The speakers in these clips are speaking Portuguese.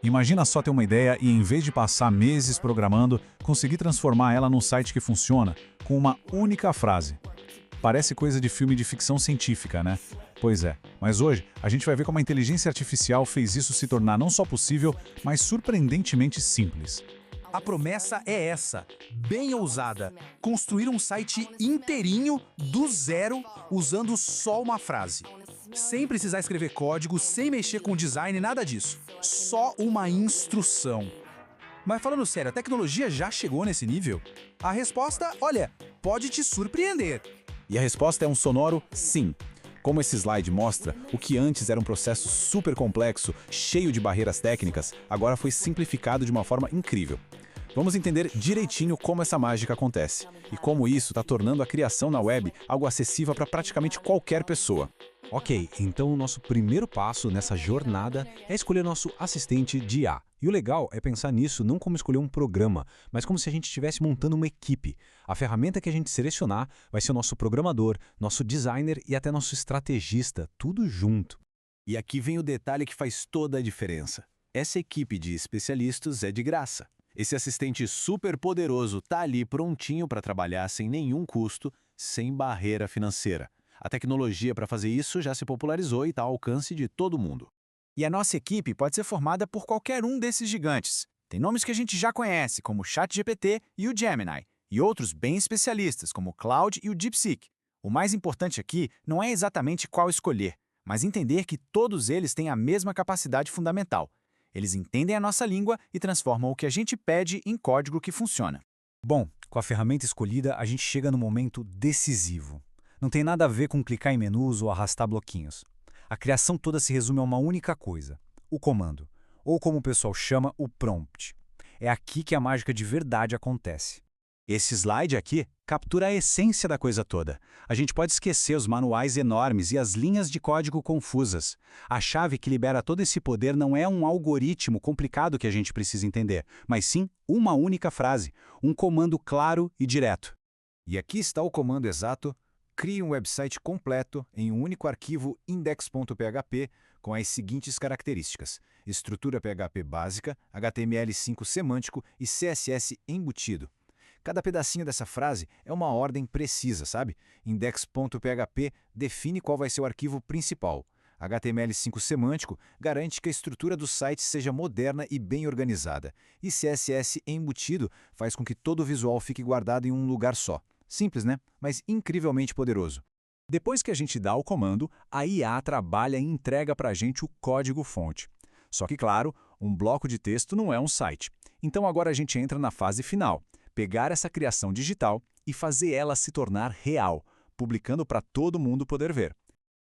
Imagina só ter uma ideia e, em vez de passar meses programando, conseguir transformar ela num site que funciona, com uma única frase. Parece coisa de filme de ficção científica, né? Pois é, mas hoje a gente vai ver como a inteligência artificial fez isso se tornar não só possível, mas surpreendentemente simples. A promessa é essa, bem ousada: construir um site inteirinho do zero usando só uma frase. Sem precisar escrever código, sem mexer com design, nada disso. Só uma instrução. Mas falando sério, a tecnologia já chegou nesse nível? A resposta, olha, pode te surpreender. E a resposta é um sonoro sim. Como esse slide mostra, o que antes era um processo super complexo, cheio de barreiras técnicas, agora foi simplificado de uma forma incrível. Vamos entender direitinho como essa mágica acontece e como isso está tornando a criação na web algo acessível para praticamente qualquer pessoa. Ok, então o nosso primeiro passo nessa jornada é escolher nosso assistente de IA. E o legal é pensar nisso não como escolher um programa, mas como se a gente estivesse montando uma equipe. A ferramenta que a gente selecionar vai ser o nosso programador, nosso designer e até nosso estrategista, tudo junto. E aqui vem o detalhe que faz toda a diferença. Essa equipe de especialistas é de graça. Esse assistente super poderoso está ali prontinho para trabalhar sem nenhum custo, sem barreira financeira. A tecnologia para fazer isso já se popularizou e está ao alcance de todo mundo. E a nossa equipe pode ser formada por qualquer um desses gigantes. Tem nomes que a gente já conhece, como o ChatGPT e o Gemini, e outros bem especialistas, como o Claude e o DeepSeek. O mais importante aqui não é exatamente qual escolher, mas entender que todos eles têm a mesma capacidade fundamental. Eles entendem a nossa língua e transformam o que a gente pede em código que funciona. Bom, com a ferramenta escolhida, a gente chega no momento decisivo. Não tem nada a ver com clicar em menus ou arrastar bloquinhos. A criação toda se resume a uma única coisa: o comando, ou como o pessoal chama, o prompt. É aqui que a mágica de verdade acontece. Esse slide aqui captura a essência da coisa toda. A gente pode esquecer os manuais enormes e as linhas de código confusas. A chave que libera todo esse poder não é um algoritmo complicado que a gente precisa entender, mas sim uma única frase, um comando claro e direto. E aqui está o comando exato. Crie um website completo em um único arquivo index.php com as seguintes características: estrutura PHP básica, HTML5 semântico e CSS embutido. Cada pedacinho dessa frase é uma ordem precisa, sabe? Index.php define qual vai ser o arquivo principal. HTML5 semântico garante que a estrutura do site seja moderna e bem organizada. E CSS embutido faz com que todo o visual fique guardado em um lugar só. Simples, né? Mas incrivelmente poderoso. Depois que a gente dá o comando, a IA trabalha e entrega para a gente o código-fonte. Só que, claro, um bloco de texto não é um site. Então agora a gente entra na fase final: pegar essa criação digital e fazer ela se tornar real, publicando para todo mundo poder ver.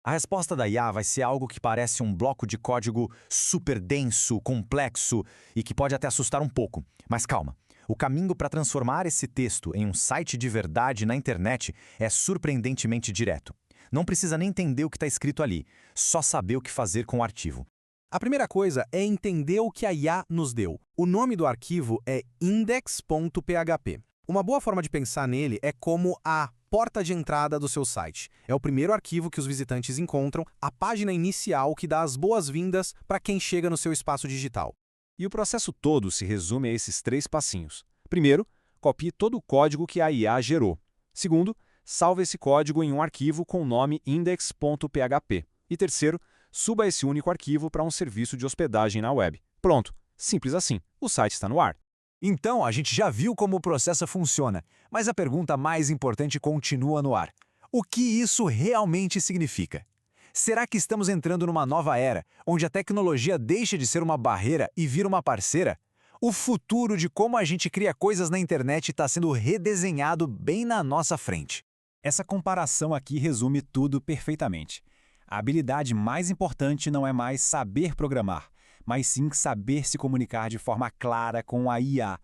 A resposta da IA vai ser algo que parece um bloco de código super denso, complexo e que pode até assustar um pouco. Mas calma. O caminho para transformar esse texto em um site de verdade na internet é surpreendentemente direto. Não precisa nem entender o que está escrito ali, só saber o que fazer com o arquivo. A primeira coisa é entender o que a IA nos deu. O nome do arquivo é index.php. Uma boa forma de pensar nele é como a porta de entrada do seu site. É o primeiro arquivo que os visitantes encontram, a página inicial que dá as boas-vindas para quem chega no seu espaço digital. E o processo todo se resume a esses 3 passinhos. Primeiro, copie todo o código que a IA gerou. Segundo, salve esse código em um arquivo com o nome index.php. E terceiro, suba esse único arquivo para um serviço de hospedagem na web. Pronto, simples assim, o site está no ar. Então, a gente já viu como o processo funciona, mas a pergunta mais importante continua no ar. O que isso realmente significa? Será que estamos entrando numa nova era, onde a tecnologia deixa de ser uma barreira e vira uma parceira? O futuro de como a gente cria coisas na internet está sendo redesenhado bem na nossa frente. Essa comparação aqui resume tudo perfeitamente. A habilidade mais importante não é mais saber programar, mas sim saber se comunicar de forma clara com a IA.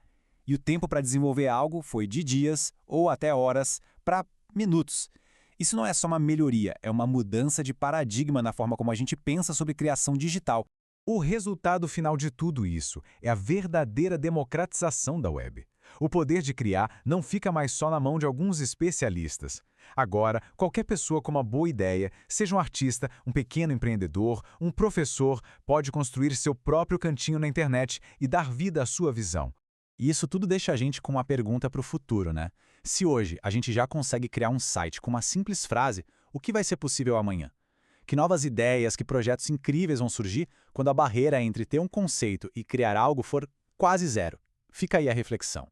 E o tempo para desenvolver algo foi de dias ou até horas para minutos. Isso não é só uma melhoria, é uma mudança de paradigma na forma como a gente pensa sobre criação digital. O resultado final de tudo isso é a verdadeira democratização da web. O poder de criar não fica mais só na mão de alguns especialistas. Agora, qualquer pessoa com uma boa ideia, seja um artista, um pequeno empreendedor, um professor, pode construir seu próprio cantinho na internet e dar vida à sua visão. E isso tudo deixa a gente com uma pergunta para o futuro, né? Se hoje a gente já consegue criar um site com uma simples frase, o que vai ser possível amanhã? Que novas ideias, que projetos incríveis vão surgir quando a barreira entre ter um conceito e criar algo for quase zero? Fica aí a reflexão.